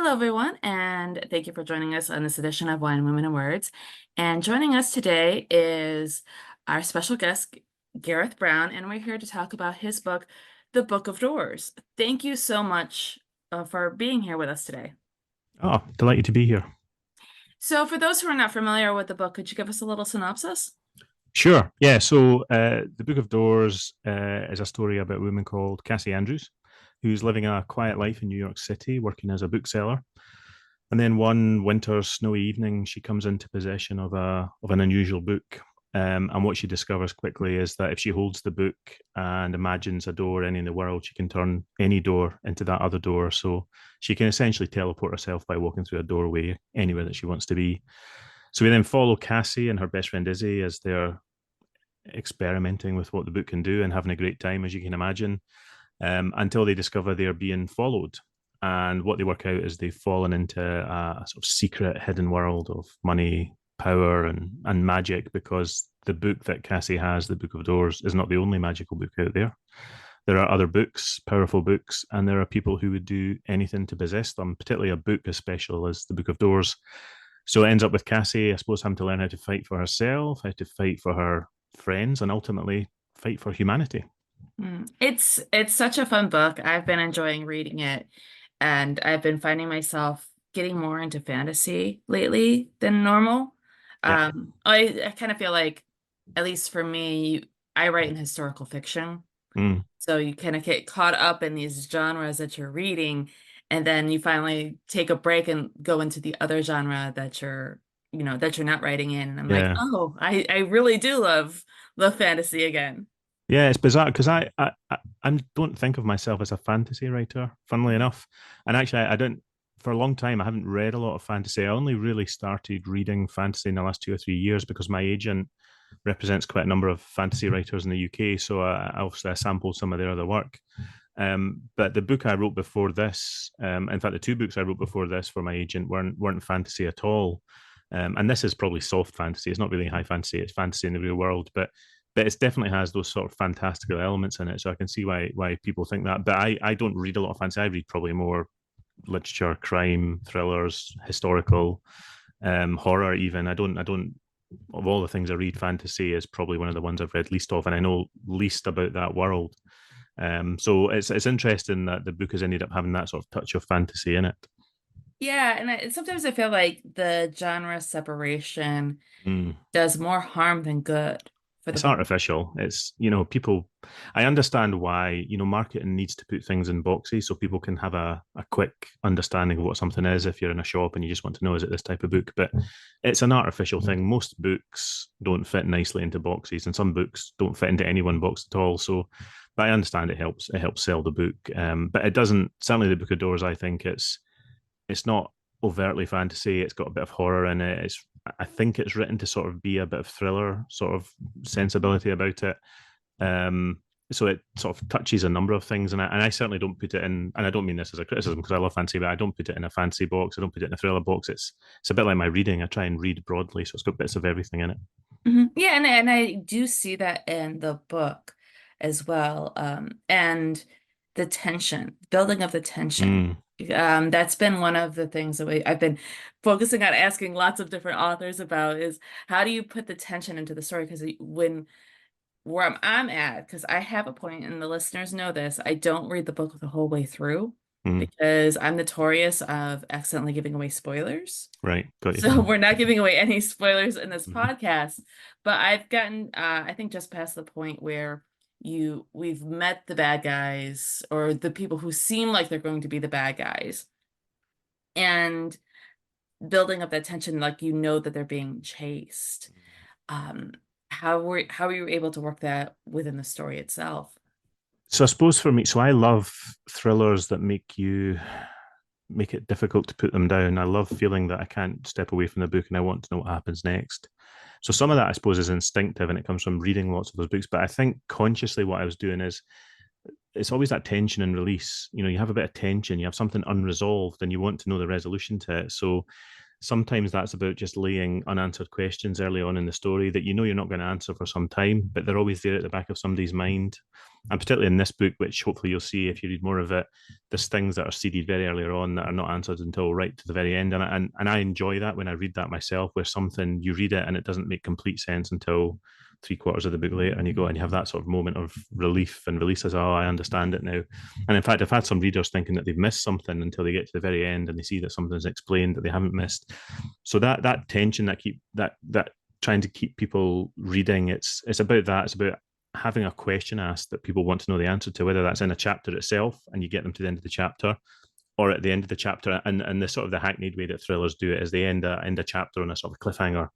Hello, everyone, and thank you for joining us on this edition of Wine, Women, and Words. And joining us today is our special guest, Gareth Brown, and we're here to talk about his book, The Book of Doors. Thank you so much for being here with us today. Oh, delighted to be here. So, for those who are not familiar with the book, could you give us a little synopsis? Sure. Yeah. So, The Book of Doors is a story about a woman called Cassie Andrews, who's living a quiet life in New York City, working as a bookseller. And then one winter snowy evening, she comes into possession of an unusual book. And what she discovers quickly is that if she holds the book and imagines a door any in the world, she can turn any door into that other door. So she can essentially teleport herself by walking through a doorway anywhere that she wants to be. So we then follow Cassie and her best friend Izzy as they're experimenting with what the book can do and having a great time, as you can imagine, until they discover they are being followed. And what they work out is they've fallen into a sort of secret hidden world of money, power, and magic because the book that Cassie has, the Book of Doors, is not the only magical book out there. There are other books, powerful books, and there are people who would do anything to possess them, particularly a book as special as the Book of Doors. So it ends up with Cassie, I suppose, having to learn how to fight for herself, how to fight for her friends, and ultimately fight for humanity. It's such a fun book. I've been enjoying reading it, and I've been finding myself getting more into fantasy lately than normal. Yeah. I kind of feel like, at least for me, I write in historical fiction. Mm. So you kind of get caught up in these genres that you're reading, and then you finally take a break and go into the other genre that you're not writing in. And I'm like, Yeah. oh, I really do love fantasy again. Yeah, it's bizarre because I don't think of myself as a fantasy writer, funnily enough. And actually, I don't, for a long time, I haven't read a lot of fantasy. I only really started reading fantasy in the last 2 or 3 years because my agent represents quite a number of fantasy writers in the UK. So obviously I sampled some of their other work. But the book I wrote before this, in fact, the two books I wrote before this for my agent weren't fantasy at all. And this is probably soft fantasy. It's not really high fantasy. It's fantasy in the real world, but it definitely has those sort of fantastical elements in it. So I can see why people think that. But I don't read a lot of fantasy. I read probably more literature, crime, thrillers, historical, horror. Even I don't of all the things I read, fantasy is probably one of the ones I've read least of, and I know least about that world. So it's interesting that the book has ended up having that sort of touch of fantasy in it. Yeah, and sometimes I feel like the genre separation Mm. does more harm than good for the It's book. artificial. It's, people, I understand why, marketing needs to put things in boxes so people can have a quick understanding of what something is if you're in a shop and you just want to know, is it this type of book? But it's an artificial thing. Most books don't fit nicely into boxes, and some books don't fit into any one box at all. So, but I understand it helps sell the book. But it doesn't, certainly the Book of Doors, I think it's not overtly fantasy. It's got a bit of horror in it. I think it's written to sort of be a bit of thriller sort of sensibility about it. Um, so it sort of touches a number of things, and I certainly don't put it in. And I don't mean this as a criticism because I love fantasy, but I don't put it in a fantasy box. I don't put it in a thriller box. It's a bit like my reading. I try and read broadly, so it's got bits of everything in it. Yeah, and I do see that in the book as well. And the tension, building of the tension. Mm, That's been one of the things that I've been focusing on asking lots of different authors about is how do you put the tension into the story? Because when where I'm at, because I have a point, and the listeners know this, I don't read the book the whole way through mm, because I'm notorious of accidentally giving away spoilers. right, got you. So we're not giving away any spoilers in this Mhm. podcast, but I've gotten I think just past the point where we've met the bad guys or the people who seem like they're going to be the bad guys and building up that tension like that they're being chased. Um how were you able to work that within the story itself? So I suppose for me, so I love thrillers that make it difficult to put them down. I love feeling that I can't step away from the book and I want to know what happens next. So some of that I suppose is instinctive and it comes from reading lots of those books. But I think consciously what I was doing is it's always that tension and release. You have a bit of tension, you have something unresolved and you want to know the resolution to it. So sometimes that's about just laying unanswered questions early on in the story that you know you're not going to answer for some time, but they're always there at the back of somebody's mind. And particularly in this book, which hopefully you'll see if you read more of it, there's things that are seeded very earlier on that are not answered until right to the very end. And I enjoy that when I read that myself, where something you read it and it doesn't make complete sense until three-quarters of the book later, and you go and you have that sort of moment of relief and release as, oh, I understand it now. And in fact, I've had some readers thinking that they've missed something until they get to the very end and they see that something's explained that they haven't missed. So that tension that trying to keep people reading, it's about that. It's about having a question asked that people want to know the answer to, whether that's in a chapter itself and you get them to the end of the chapter, or at the end of the chapter. And the sort of the hackneyed way that thrillers do it is they end a chapter on a sort of cliffhanger.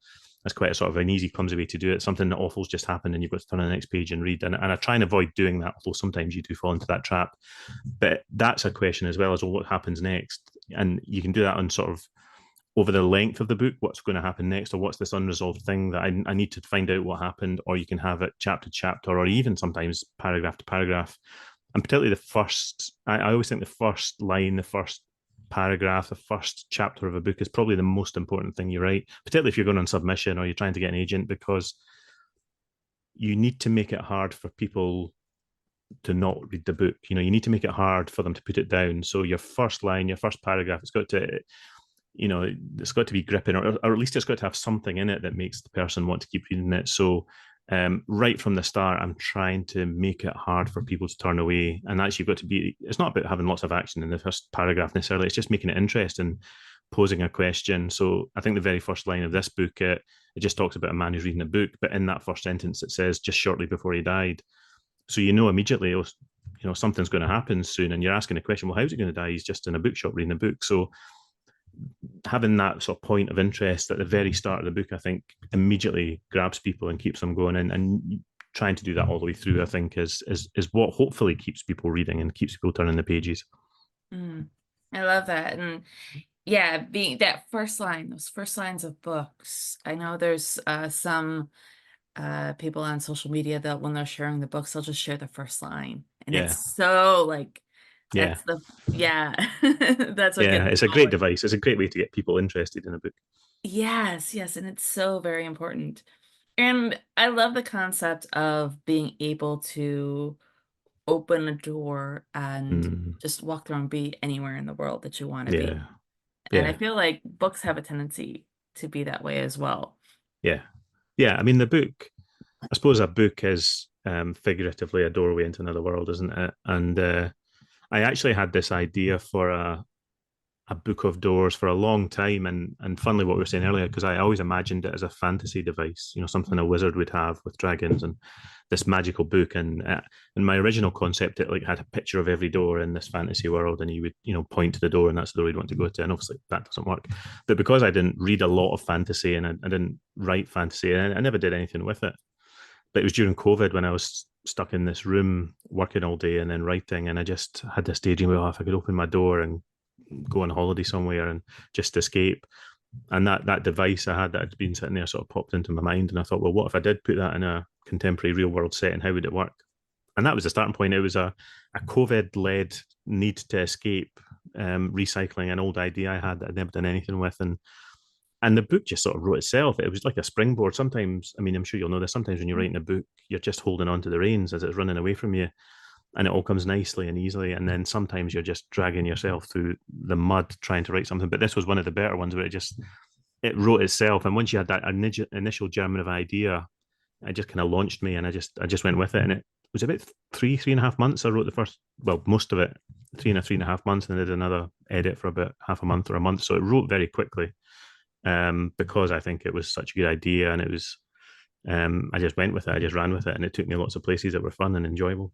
That's quite a sort of an easy, clumsy way to do it. Something that awful's just happened and you've got to turn on the next page and read. And I try and avoid doing that, although sometimes you do fall into that trap. But that's a question as well as, well, what happens next? And you can do that on sort of over the length of the book, what's going to happen next, or what's this unresolved thing that I need to find out what happened, or you can have it chapter to chapter, or even sometimes paragraph to paragraph. And particularly the first, I always think the first line, the first paragraph, the first chapter of a book is probably the most important thing you write, particularly if you're going on submission or you're trying to get an agent, because you need to make it hard for people to not read the book. You need to make it hard for them to put it down. So your first line, your first paragraph, it's got to be gripping, or at least it's got to have something in it that makes the person want to keep reading it. So right from the start, I'm trying to make it hard for people to turn away. And actually, you've got to be, it's not about having lots of action in the first paragraph necessarily, it's just making it interesting, posing a question. So I think the very first line of this book, it just talks about a man who's reading a book, but in that first sentence, it says just shortly before he died. So immediately, something's going to happen soon. And you're asking a question, well, how's he going to die? He's just in a bookshop reading a book. So having that sort of point of interest at the very start of the book, I think, immediately grabs people and keeps them going. And trying to do that all the way through, I think, is what hopefully keeps people reading and keeps people turning the pages. Mm. I love that. And yeah, being that first line, those first lines of books. I know there's some people on social media that when they're sharing the books, they'll just share the first line. And Yeah, it's so like yeah, yeah, that's what yeah. gets It's a them great going. device. It's a great way to get people interested in a book. Yes, yes, and it's so very important. And I love the concept of being able to open a door and Mm, just walk through and be anywhere in the world that you want to be. yeah, And I yeah, feel like books have a tendency to be that way as well. yeah, yeah. I mean, the book. I suppose a book is figuratively a doorway into another world, isn't it? And I actually had this idea for a book of doors for a long time, and funnily what we were saying earlier, because I always imagined it as a fantasy device, something a wizard would have with dragons and this magical book. And in my original concept, it like had a picture of every door in this fantasy world, and you would point to the door, and that's the door you'd want to go to. And obviously that doesn't work. But because I didn't read a lot of fantasy and I didn't write fantasy, and I never did anything with it. But it was during COVID when I was stuck in this room working all day and then writing, and I just had this daydream, well, if I could open my door and go on holiday somewhere and just escape. And that device I had that had been sitting there sort of popped into my mind, and I thought, well, what if I did put that in a contemporary real world setting? How would it work? And that was the starting point. It was a COVID led need to escape, recycling an old idea I had that I'd never done anything with, and the book just sort of wrote itself. It was like a springboard. Sometimes, I mean, I'm sure you'll know this. Sometimes when you're writing a book, you're just holding on to the reins as it's running away from you, and it all comes nicely and easily. And then sometimes you're just dragging yourself through the mud trying to write something. But this was one of the better ones where it wrote itself. And once you had that initial germ of idea, it just kind of launched me, and I just went with it. And it was about 3.5 months. I wrote the first, well, most of it, 3.5 months, and I did another edit for about half a month or a month. So it wrote very quickly, because I think it was such a good idea, and it was. I just went with it. I just ran with it, and it took me lots of places that were fun and enjoyable.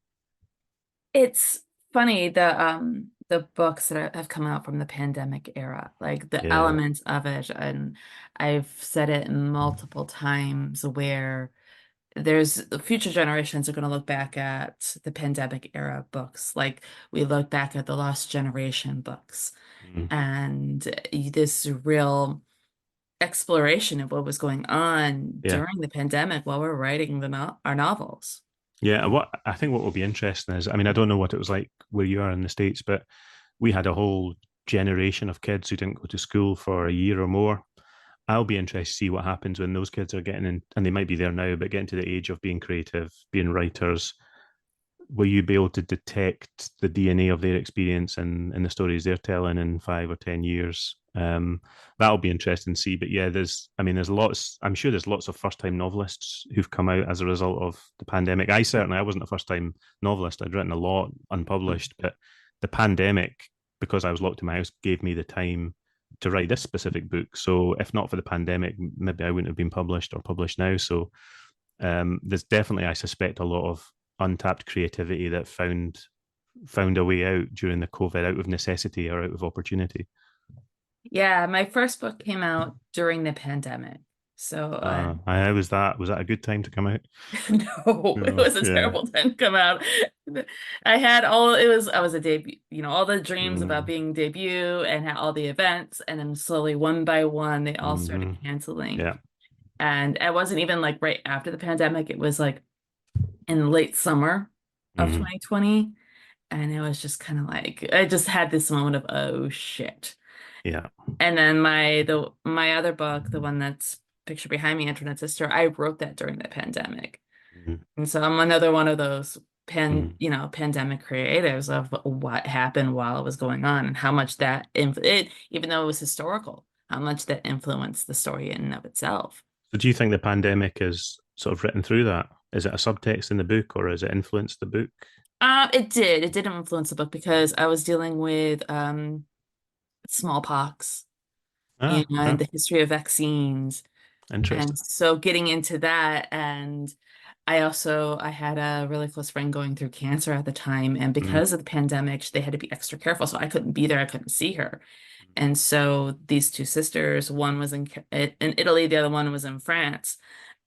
It's funny the books that have come out from the pandemic era, like the Yeah. elements of it, and I've said it multiple times where there's future generations are going to look back at the pandemic era books, like we look back at the Lost Generation books, Mm. and this real exploration of what was going on Yeah. during the pandemic while we're writing our novels. Yeah. What I think what will be interesting is, I mean, I don't know what it was like where you are in the States, but we had a whole generation of kids who didn't go to school for a year or more. I'll be interested to see what happens when those kids are getting in, and they might be there now, but getting to the age of being creative, being writers. Will you be able to detect the DNA of their experience and the stories they're telling in 5 or 10 years? That'll be interesting to see. But yeah, there's lots. I'm sure there's lots of first-time novelists who've come out as a result of the pandemic. I wasn't a first-time novelist. I'd written a lot unpublished, but the pandemic, because I was locked in my house, gave me the time to write this specific book. So if not for the pandemic, maybe I wouldn't have been published or published now. So there's definitely, I suspect, a lot of untapped creativity that found a way out during the COVID, out of necessity or out of opportunity. Yeah, my first book came out during the pandemic. So How was that? Was that a good time to come out? no, it Oh, was a yeah. terrible time to come out. I was a debut, all the dreams about Mm, being debut and had all the events, and then slowly one by one they all started hmm. canceling. Yeah. And it wasn't even like right after the pandemic, it was like in late summer of Hmm. 2020. And it was just kind of like I just had this moment of oh shit. Yeah. And then my other book, the one that's picture behind me, Internet Sister, I wrote that during the pandemic. Hmm. And so I'm another one of those Hmm. pandemic creatives of what happened while it was going on and how much that even though it was historical, how much that influenced the story in and of itself. So do you think the pandemic is sort of written through that? Is it a subtext in the book or has it influenced the book? It did influence the book because I was dealing with smallpox Ah, and yeah. the history of vaccines. And Interesting. so getting into that, and I had a really close friend going through cancer at the time, and Mm, because of the pandemic, they had to be extra careful. So I couldn't be there, I couldn't see her. And so these two sisters, one was in Italy, the other one was in France,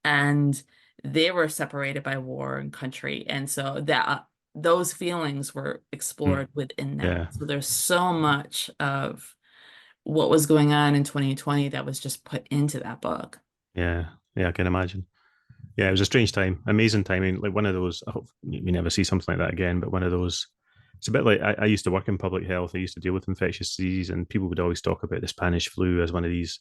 and they were separated by war and country. And so that those feelings were mm, explored within that. yeah. So there's so much of what was going on in 2020 that was just put into that book. Yeah. Yeah, I can imagine. Yeah, it was a strange time, amazing timing. Like one of those, I hope we never see something like that again, but one of those, it's a bit like I used to work in public health. I used to deal with infectious disease, and people would always talk about the Spanish flu as one of these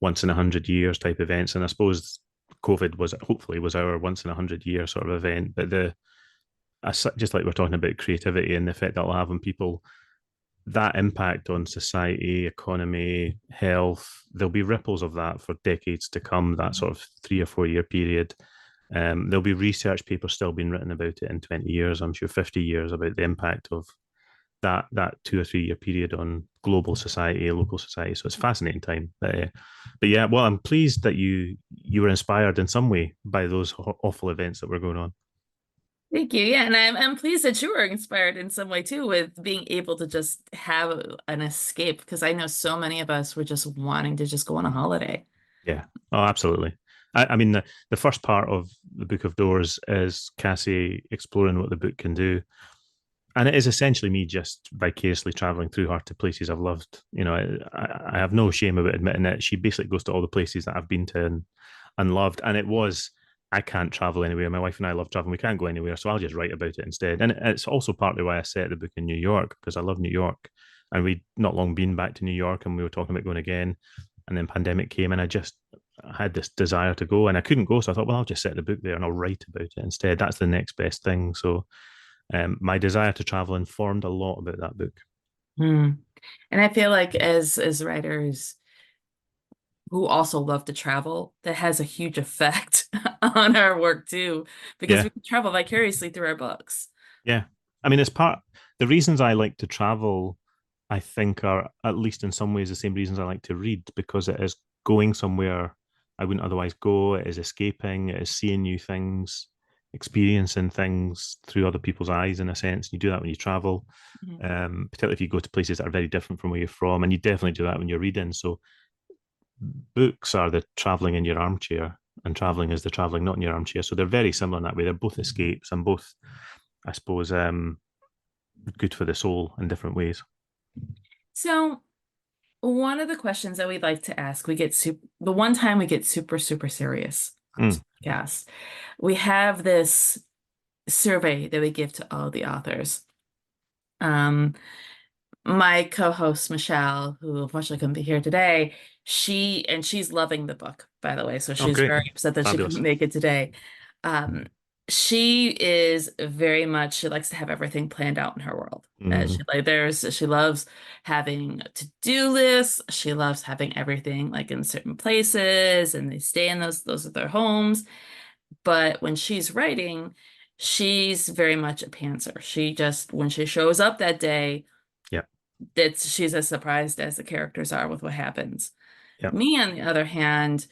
once in 100 years type events. And I suppose COVID was hopefully was our once in 100 year sort of event. But just like we're talking about creativity and the effect that'll have on people, that impact on society, economy, health, there'll be ripples of that for decades to come, that sort of 3 or 4 year period. There'll be research papers still being written about it in 20 years, I'm sure 50 years, about the impact of that 2 or 3 year period on global society, local society. So it's a fascinating time. But yeah, well, I'm pleased that you were inspired in some way by those awful events that were going on. Thank you. Yeah, and I'm pleased that you were inspired in some way too with being able to just have an escape because I know so many of us were just wanting to just go on a holiday. Yeah. Oh, absolutely. I mean, the first part of the Book of Doors is Cassie exploring what the book can do. And it is essentially me just vicariously traveling through her to places I've loved. I have no shame about admitting it. She basically goes to all the places that I've been to and loved. And I can't travel anywhere. My wife and I love traveling. We can't go anywhere. So I'll just write about it instead. And it's also partly why I set the book in New York, because I love New York. And we'd not long been back to New York and we were talking about going again. And then pandemic came and I had this desire to go and I couldn't go. So I thought, well, I'll just set the book there and I'll write about it instead. That's the next best thing. So my desire to travel informed a lot about that book. Hmm. And I feel like as writers who also love to travel, that has a huge effect on our work too, because Yeah, we can travel vicariously through our books. yeah. I mean, the reasons I like to travel, I think, are at least in some ways the same reasons I like to read because it is going somewhere I wouldn't otherwise go. It is escaping. It is seeing new things, experiencing things through other people's eyes. In a sense, you do that when you travel, Mhm. particularly if you go to places that are very different from where you're from, and you definitely do that when you're reading. So books are the traveling in your armchair, and traveling is the traveling not in your armchair. So they're very similar in that way. They're both escapes and both, I suppose, good for the soul in different ways. So one of the questions that we'd like to ask, the one time we get super serious on this Mm, podcast, we have this survey that we give to all the authors. Um, my co-host Michelle, who unfortunately couldn't be here today, she's loving the book, by the way, so Oh, she's great. very upset that she couldn't Fabulous. make it today. Um, she is very much, she likes to have everything planned out in her world. Mm, She loves having to-do lists. She loves having everything like in certain places, and they stay in those are their homes. But when she's writing, she's very much a pantser. She just, when she shows up that day, yeah, she's as surprised as the characters are with what happens. yeah. Me, on the other hand,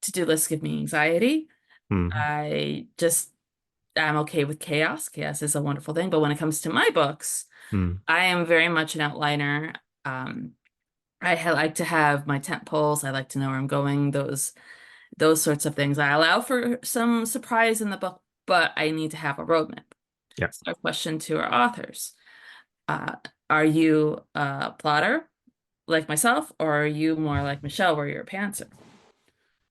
to-do lists give me anxiety. Mm, I just I'm okay with chaos. Chaos is a wonderful thing. But when it comes to my books, mm, I am very much an outliner. Like to have my tent poles. I like to know where I'm going. Those sorts of things. I allow for some surprise in the book, but I need to have a roadmap. yeah. So, our question to our authors: uh, Are you a plotter like myself, or are you more like Michelle, where you're a pantser?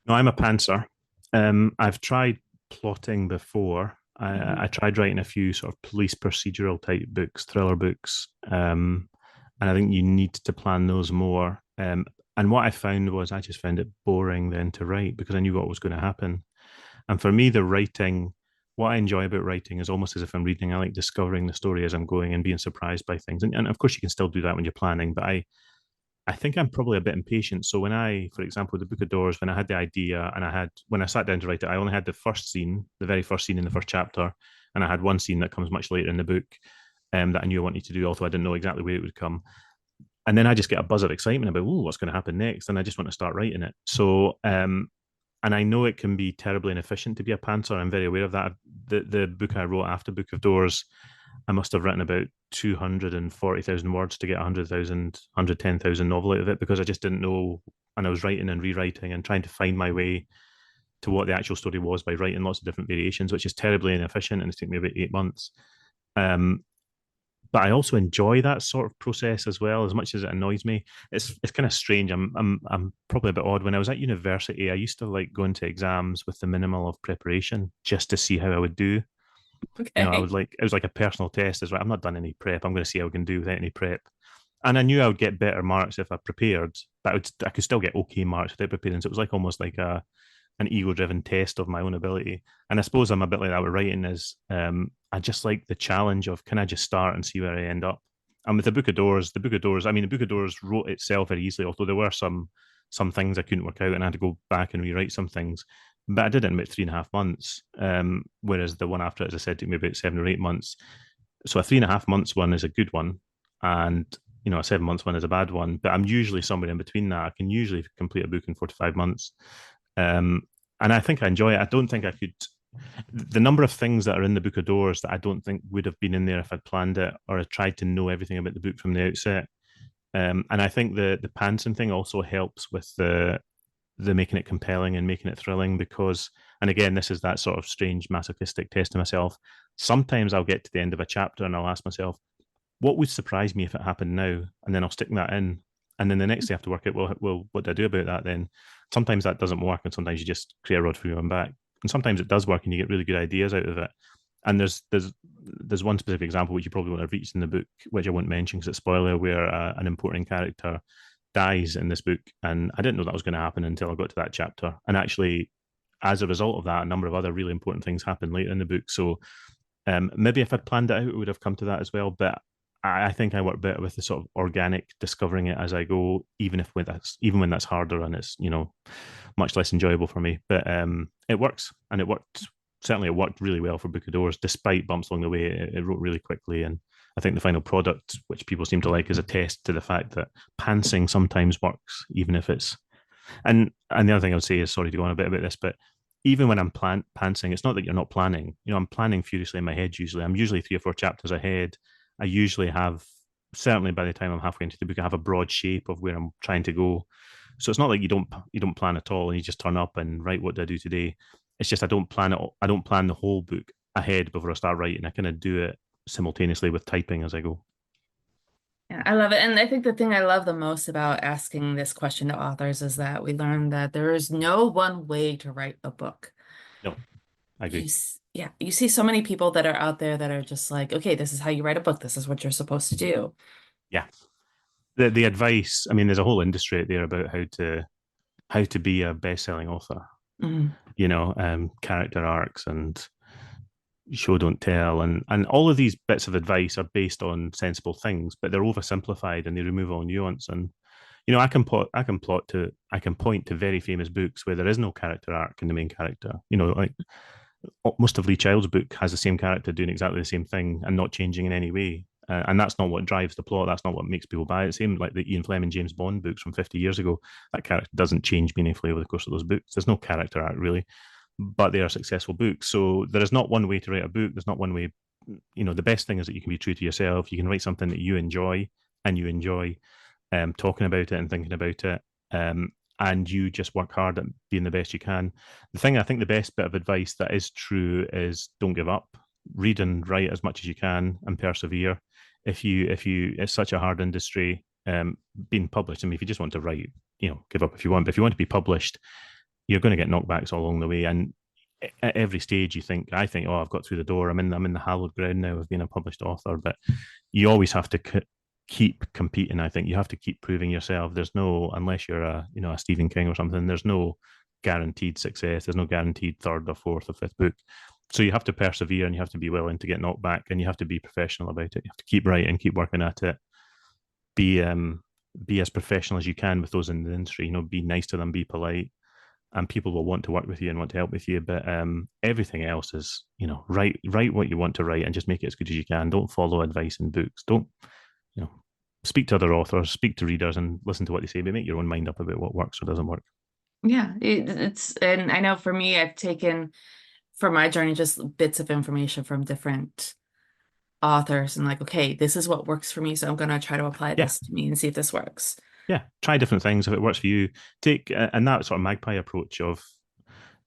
No, I'm a pantser. I've tried plotting before. Mhm. I tried writing a few sort of police procedural type books, thriller books, and I think you need to plan those more. And what I found was I just found it boring then to write because I knew what was going to happen. And for me, the writing, what I enjoy about writing is almost as if I'm reading. I like discovering the story as I'm going and being surprised by things. And of course, you can still do that when you're planning, but I think I'm probably a bit impatient. So when for example, the Book of Doors, when I had the idea and when I sat down to write it, I only had the first scene, the very first scene in the first chapter, and I had one scene that comes much later in the book that I knew I wanted to do, although I didn't know exactly where it would come. And then I just get a buzz of excitement about, oh, what's going to happen next, and I just want to start writing it. So, and I know it can be terribly inefficient to be a pantser. I'm very aware of that. The book I wrote after Book of Doors, I must have written about 240,000 words to get 100,000, 110,000 novel out of it because I just didn't know. And I was writing and rewriting and trying to find my way to what the actual story was by writing lots of different variations, which is terribly inefficient. And it took me about 8 months. Um, but I also enjoy that sort of process as well, as much as it annoys me. It's kind of strange. I'm probably a bit odd. When I was at university, I used to like going to exams with the minimal of preparation just to see how I would do. I Okay. would like it was like a personal test as well. I've not done any prep. I'm going to see how I can do without any prep. And I knew I would get better marks if I prepared, but I could still get okay marks without preparing. So it was like almost like a an ego-driven test of my own ability. And I suppose I'm a bit like that with writing. Is I just like the challenge of can I just start and see where I end up. And with the Book of Doors. I mean, the Book of Doors wrote itself very easily, although there were some things I couldn't work out, and I had to go back and rewrite some things. But I did it in about 3.5 months. Whereas the one after it, as I said, took me about 7 or 8 months. So a 3.5 months one is a good one, and a 7 months one is a bad one. But I'm usually somewhere in between that. I can usually complete a book in 4 to 5 months. Um, and I think I enjoy it. I don't think I could. The number of things that are in the Book of Doors that I don't think would have been in there if I'd planned it or I tried to know everything about the book from the outset. And I think the Panson thing also helps with the making it compelling and making it thrilling because, and again, this is that sort of strange masochistic test to myself. Sometimes I'll get to the end of a chapter and I'll ask myself, what would surprise me if it happened now? And then I'll stick that in. And then the next day I have to work out, well, what do I do about that then? Sometimes that doesn't work, and sometimes you just create a rod for your own back. And sometimes it does work, and you get really good ideas out of it. And there's one specific example which you probably won't have reached in the book, which I won't mention because it's spoiler, where an important character dies in this book, and I didn't know that was going to happen until I got to that chapter. And actually, as a result of that, a number of other really important things happen later in the book. So maybe if I'd planned it out, it would have come to that as well. But I think I work better with the sort of organic discovering it as I go, even when that's harder and it's much less enjoyable for me. But it works, and it worked really well for Book of Doors, despite bumps along the way. It wrote really quickly, and I think the final product, which people seem to like, is a test to the fact that pantsing sometimes works, even if it's and the other thing I would say is sorry to go on a bit about this, but even when I'm pantsing, it's not that you're not planning. I'm planning furiously in my head usually. I'm usually 3 or 4 chapters ahead. I usually have certainly by the time I'm halfway into the book, I have a broad shape of where I'm trying to go. So it's not like you don't plan at all and you just turn up and write what do I do today. It's just I don't plan it. I don't plan the whole book ahead before I start writing. I kind of do it simultaneously with typing as I go. Yeah, I love it. And I think the thing I love the most about asking this question to authors is that we learn that there is no one way to write a book. No, I agree. Yeah, you see so many people that are out there that are just like, okay, this is how you write a book. This is what you're supposed to do. Yeah. the advice. I mean, there's a whole industry out there about how to be a best-selling author. Mhm. Character arcs and show don't tell, and all of these bits of advice are based on sensible things, but they're oversimplified and they remove all nuance. And I can point to very famous books where there is no character arc in the main character. Like most of Lee Child's book has the same character doing exactly the same thing and not changing in any way. And that's not what drives the plot. That's not what makes people buy it. Same like the Ian Fleming James Bond books from 50 years ago. That character doesn't change meaningfully over the course of those books. There's no character arc really, but they are successful books. So there is not one way to write a book. There's not one way. The best thing is that you can be true to yourself. You can write something that you enjoy and you enjoy talking about it and thinking about it. And you just work hard at being the best you can. The thing I think the best bit of advice that is true is don't give up. Read and write as much as you can and persevere. If you it's such a hard industry, being published. I mean, if you just want to write, give up if you want. But if you want to be published, you're going to get knockbacks all along the way. And at every stage, I think, oh, I've got through the door. I'm in the hallowed ground now of being a published author. But you always have to keep competing. I think you have to keep proving yourself. There's no, unless you're a Stephen King or something, there's no guaranteed success. There's no guaranteed third or fourth or fifth book. So you have to persevere and you have to be willing to get knocked back and you have to be professional about it. You have to keep writing, keep working at it. Be be as professional as you can with those in the industry. Be nice to them, be polite, and people will want to work with you and want to help with you. But everything else is, write what you want to write and just make it as good as you can. Don't follow advice in books. Don't, you know, speak to other authors, speak to readers, and listen to what they say. But make your own mind up about what works or doesn't work. Yeah, it's, and I know for me, I've taken for my journey just bits of information from different authors and like, okay, this is what works for me, so I'm gonna try to apply Yeah, this to me and see if this works. yeah. Try different things if it works for you. Take and that sort of magpie approach of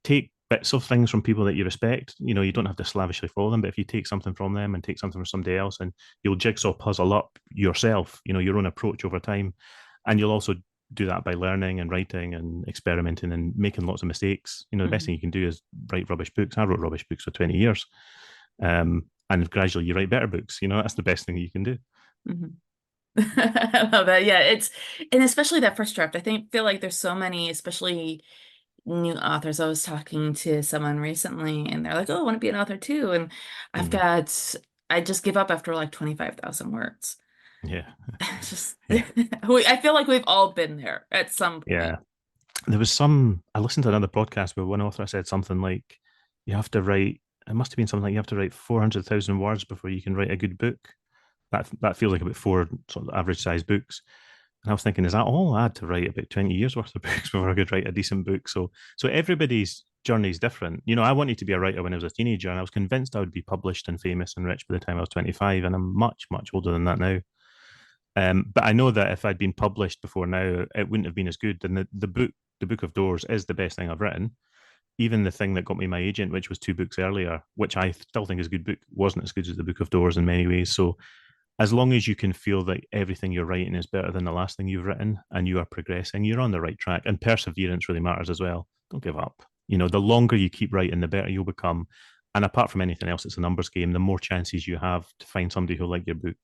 take bits of things from people that you respect. You don't have to slavishly follow them, but if you take something from them and take something from somebody else, and you'll jigsaw puzzle up yourself, your own approach over time, and you'll also do that by learning and writing and experimenting and making lots of mistakes. The best thing Mhm. you can do is write rubbish books. I wrote rubbish books for 20 years. And gradually you write better books. That's the best thing you can do. Mhm. I love that. Yeah, and especially that first draft. I feel like there's so many, especially new authors. I was talking to someone recently and they're like, "Oh, I want to be an author too." And I've Mm, got I just give up after like 25,000 words. yeah. It's just Yeah. I feel like we've all been there at some point. Yeah. I listened to another podcast where one author said something like, you have to write, it must have been something like you have to write 400,000 words before you can write a good book. That feels like about four sort of average sized books. And I was thinking, is that all I had to write about 20 years worth of books before I could write a decent book? So everybody's journey is different. I wanted to be a writer when I was a teenager, and I was convinced I would be published and famous and rich by the time I was 25, and I'm much, much older than that now. But I know that if I'd been published before now, it wouldn't have been as good. And the Book of Doors, is the best thing I've written. Even the thing that got me my agent, which was two books earlier, which I still think is a good book, wasn't as good as the Book of Doors in many ways. So as long as you can feel that everything you're writing is better than the last thing you've written and you are progressing, you're on the right track. And perseverance really matters as well. Don't give up. The longer you keep writing, the better you'll become. And apart from anything else, it's a numbers game. The more chances you have to find somebody who'll like your book.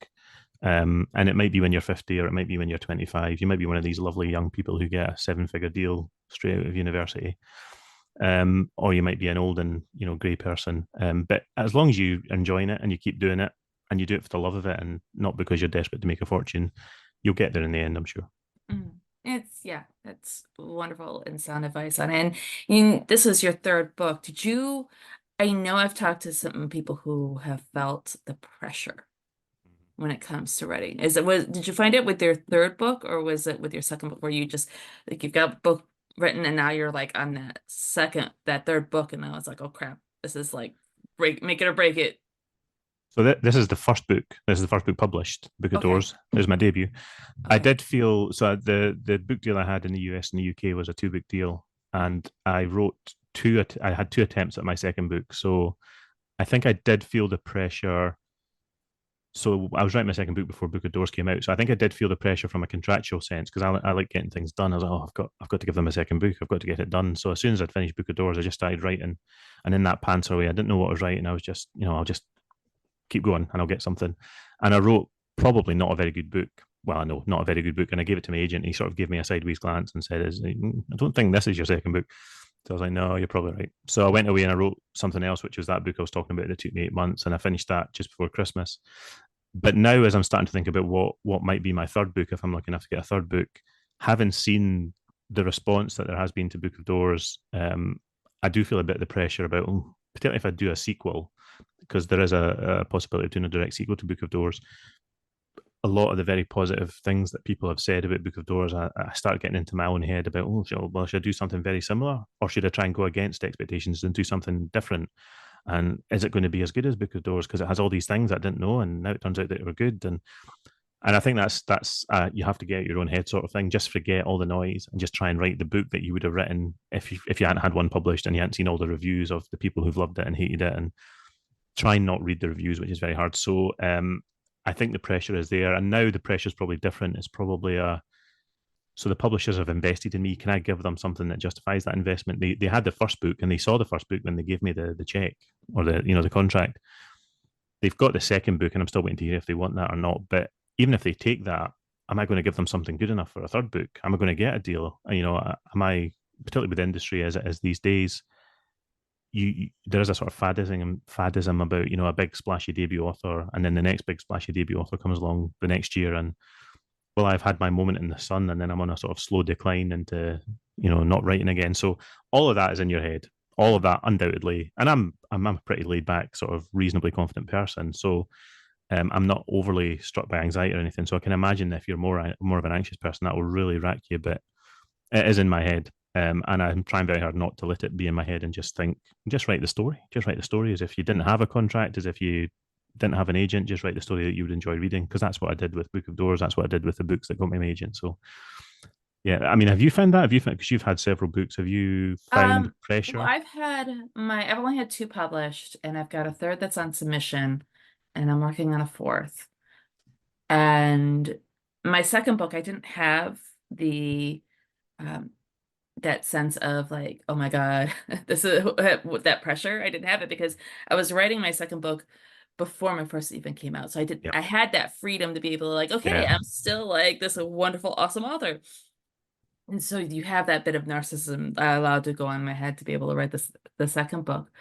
And it might be when you're 50 or it might be when you're 25. You might be one of these lovely young people who get a seven-figure deal straight out of university. Or you might be an old and grey person. But as long as you're enjoying it and you keep doing it and you do it for the love of it and not because you're desperate to make a fortune, you'll get there in the end, I'm sure. Mm. That's wonderful and sound advice on it. And this is your third book. I know I've talked to some people who have felt the pressure when it comes to writing. Did you find it with your third book or was it with your second book where you just like you've got a book written and now you're like on that third book and now it's like, oh crap, this is like make it or break it. So this is the first book. This is the first book published. Book of Okay. Doors. It was my debut. I Okay. did feel so. The book deal I had in the US and the UK was a two-book deal, and I wrote two. I had two attempts at my second book, so I think I did feel the pressure. So I was writing my second book before Book of Doors came out, so I think I did feel the pressure from a contractual sense because I like getting things done. I was like, oh, I've got to give them a second book. I've got to get it done. So as soon as I'd finished Book of Doors, I just started writing, and in that pantser way, I didn't know what I was writing. I was just, I'll just keep going and I'll get something. And I wrote probably not a very good book. well, no, not a very good book. And I gave it to my agent. He sort of gave me a sideways glance and said, I don't think this is your second book. So I was like, no, you're probably right. So I went away and I wrote something else, which was that book I was talking about that took me 8 months. And I finished that just before Christmas. But now, as I'm starting to think about what might be my third book, if I'm lucky enough to get a third book, having seen the response that there has been to Book of Doors, I do feel a bit of the pressure about, particularly if I do a sequel, because there is a possibility of doing a direct sequel to Book of Doors. A lot of the very positive things that people have said about Book of Doors, I start getting into my own head about, should I do something very similar, or should I try and go against expectations and do something different? And is it going to be as good as Book of Doors because it has all these things I didn't know, and now it turns out that they were good? And I think that's you have to get out your own head sort of thing. Just forget all the noise and just try and write the book that you would have written if you hadn't had one published and you hadn't seen all the reviews of the people who've loved it and hated it, and try and not read the reviews, which is very hard. So I think the pressure is there, and now the pressure is probably different. It's probably a so the publishers have invested in me. Can I give them something that justifies that investment? They had the first book and they saw the first book when they gave me the check or the contract. They've got the second book, and I'm still waiting to hear if they want that or not. But even if they take that, am I going to give them something good enough for a third book? Am I going to get a deal? Am I, particularly with industry as it is these days? There is a sort of fadism about a big splashy debut author, and then the next big splashy debut author comes along the next year, and well, I've had my moment in the sun, and then I'm on a sort of slow decline into not writing again. So all of that is in your head, all of that undoubtedly, and I'm a pretty laid back, sort of reasonably confident person. So I'm not overly struck by anxiety or anything. So I can imagine if you're more of an anxious person, that will really rack you. But it is in my head, and I'm trying very hard not to let it be in my head and just think, just write the story. Just write the story as if you didn't have a contract, as if you didn't have an agent. Just write the story that you would enjoy reading, because that's what I did with Book of Doors. That's what I did with the books that got me my agent. So yeah, I mean, have you found that? Have you found, because you've had several books, have you found Well, pressure? I've only had two published, and I've got a third that's on submission, and I'm working on a fourth. And my second book, I didn't have the um, that sense of like, oh my God, this is that pressure. I didn't have it because I was writing my second book before my first even came out. So Yeah, I had that freedom to be able to like, okay, yeah, I'm still like this wonderful, awesome author. And so you have that bit of narcissism allowed to go on in my head to be able to write the second book.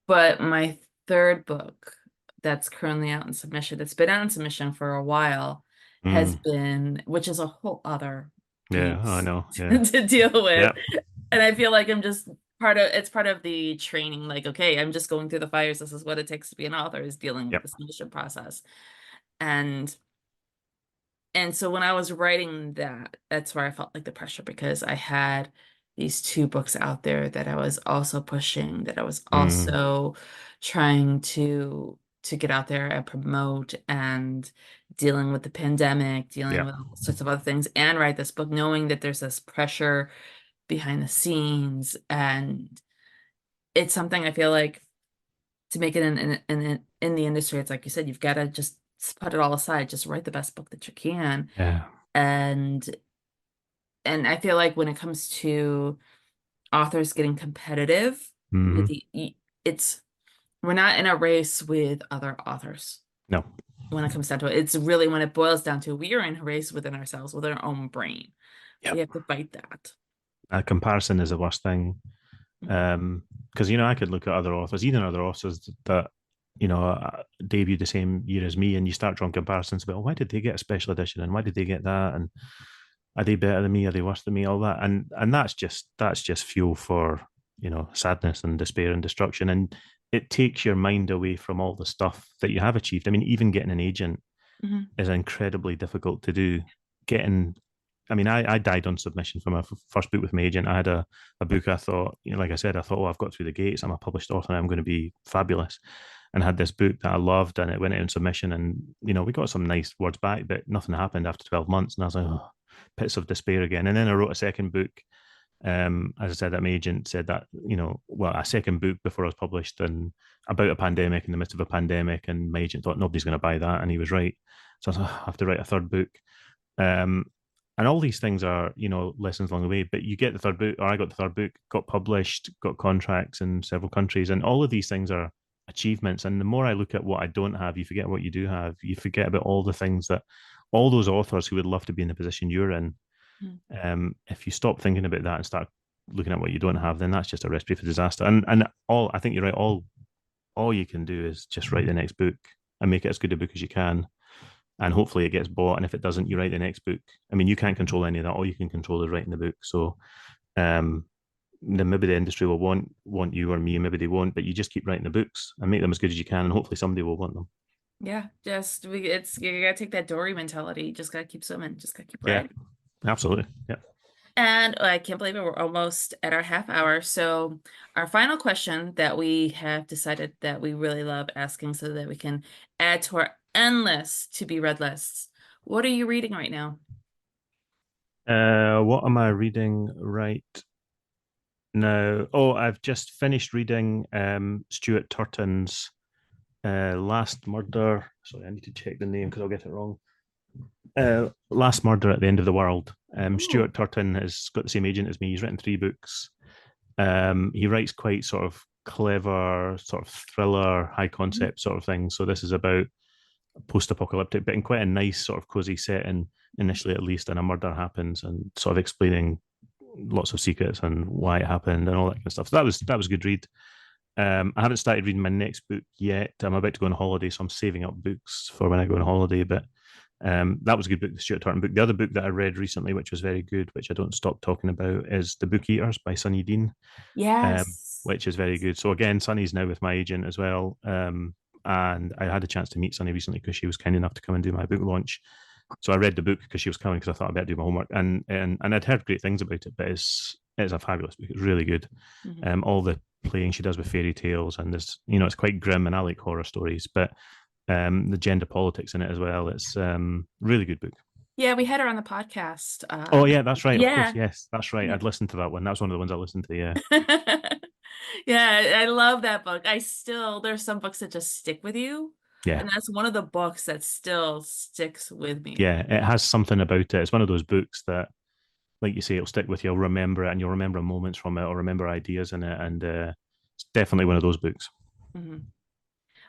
But my third book that's currently out in submission, it's been out in submission for a while, has mm, been, which is a whole other yeah. I beast know. Yeah, to deal with. yeah, And I feel like I'm just it's part of the training. Like, okay, I'm just going through the fires. This is what it takes to be an author, is dealing with yep, the submission process. And and so when I was writing that, that's where I felt like the pressure, because I had these two books out there that I was also pushing, that I was mm, also trying to get out there and promote, and dealing with the pandemic, dealing yeah, with all sorts of other things, and write this book, knowing that there's this pressure behind the scenes. And it's something I feel like, to make it in the industry, it's like you said, you've got to just put it all aside, just write the best book that you can. yeah, And I feel like when it comes to authors getting competitive with mm-hmm. it's we're not in a race with other authors No, when it comes down to it. It's really, when it boils down to, we are in a race within ourselves, with our own brain. We yep. have to fight that. A comparison is the worst thing. Because I could look at other authors, even other authors that debuted the same year as me, and you start drawing comparisons about, why did they get a special edition and why did they get that, and are they better than me, are they worse than me, all that, and that's just fuel for sadness and despair and destruction, and it takes your mind away from all the stuff that you have achieved. I mean, even getting an agent Mhm. is incredibly difficult to do. Getting, I mean, I died on submission for my first book with my agent. I had a book I thought, like I said, I thought, oh, I've got through the gates. I'm a published author. I'm going to be fabulous. And I had this book that I loved, and it went out in submission. And, we got some nice words back, but nothing happened after 12 months. And I was like, oh, pits of despair again. And then I wrote a second book. As I said, that my agent said that, well, a second book before I was published, and about a pandemic, in the midst of a pandemic. And my agent thought nobody's going to buy that. And he was right. So I was like, oh, I have to write a third book. Um, and all these things are, lessons along the way. But you get the third book, or I got the third book, got published, got contracts in several countries, and all of these things are achievements. And the more I look at what I don't have, you forget what you do have. You forget about all the things that all those authors who would love to be in the position you're in, Mm. if you stop thinking about that and start looking at what you don't have, then that's just a recipe for disaster. And all I think you're right. All you can do is just write the next book and make it as good a book as you can, and hopefully it gets bought. And if it doesn't, you write the next book. I mean, you can't control any of that. All you can control is writing the book. So um, then maybe the industry will want you or me, maybe they won't, but you just keep writing the books and make them as good as you can, and hopefully somebody will want them. Yeah, just it's you gotta take that Dory mentality. You just gotta keep swimming, just gotta keep Yeah, riding. absolutely. Yeah. And I can't believe it, we're almost at our half hour. So our final question that we have decided that we really love asking so that we can add to our endless to be read lists. What are you reading right now? What am I reading right now? Oh, I've just finished reading Stuart Turton's Last Murder. Sorry, I need to check the name because I'll get it wrong. Last Murder at the End of the World. Ooh. Stuart Turton has got the same agent as me. He's written three books. He writes quite sort of clever, sort of thriller, high concept sort of thing. So this is about post-apocalyptic, but in quite a nice sort of cozy setting initially, at least, and a murder happens, and sort of explaining lots of secrets and why it happened and all that kind of stuff. So that was a good read. I haven't started reading my next book yet. I'm about to go on holiday, so I'm saving up books for when I go on holiday. But that was a good book, the Stuart Turton book. The other book that I read recently, which was very good, which I don't stop talking about, is The Book Eaters by Sunny Dean, Yes. which is very good. So again, Sunny's now with my agent as well. And I had a chance to meet Sunny recently because she was kind enough to come and do my book launch. So I read the book because she was coming because I thought I'd better do my homework, and I'd heard great things about it. But it's a fabulous book. It's really good. Mhm. All the playing she does with fairy tales, and there's it's quite grim, and I like horror stories, but the gender politics in it as well. It's really good book. Yeah, we had her on the podcast. Oh yeah, that's right. Of course, Yeah. yes, that's right. Yeah. I'd listened to that one. That was one of the ones I listened to. Yeah, Yeah, I love that book. There's some books that just stick with you, yeah, and that's one of the books that still sticks with me. yeah. It has something about it. It's one of those books that, like you say, it'll stick with you. You'll remember it, and you'll remember moments from it, or remember ideas in it, and it's definitely one of those books. Mhm.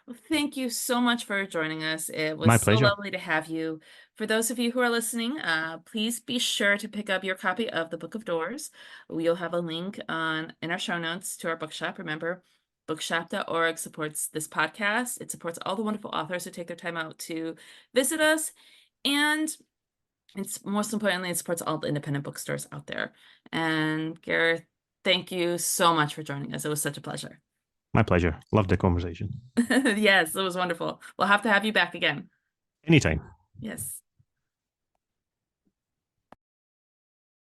Well, thank you so much for joining us. It was My so pleasure. lovely to have you. For those of you who are listening, please be sure to pick up your copy of The Book of Doors. We'll have a link in our show notes to our bookshop. Remember, bookshop.org supports this podcast. It supports all the wonderful authors who take their time out to visit us. And it's most importantly, it supports all the independent bookstores out there. And Gareth, thank you so much for joining us. It was such a pleasure. My pleasure. Loved the conversation. Yes, it was wonderful. We'll have to have you back again. Anytime. Yes.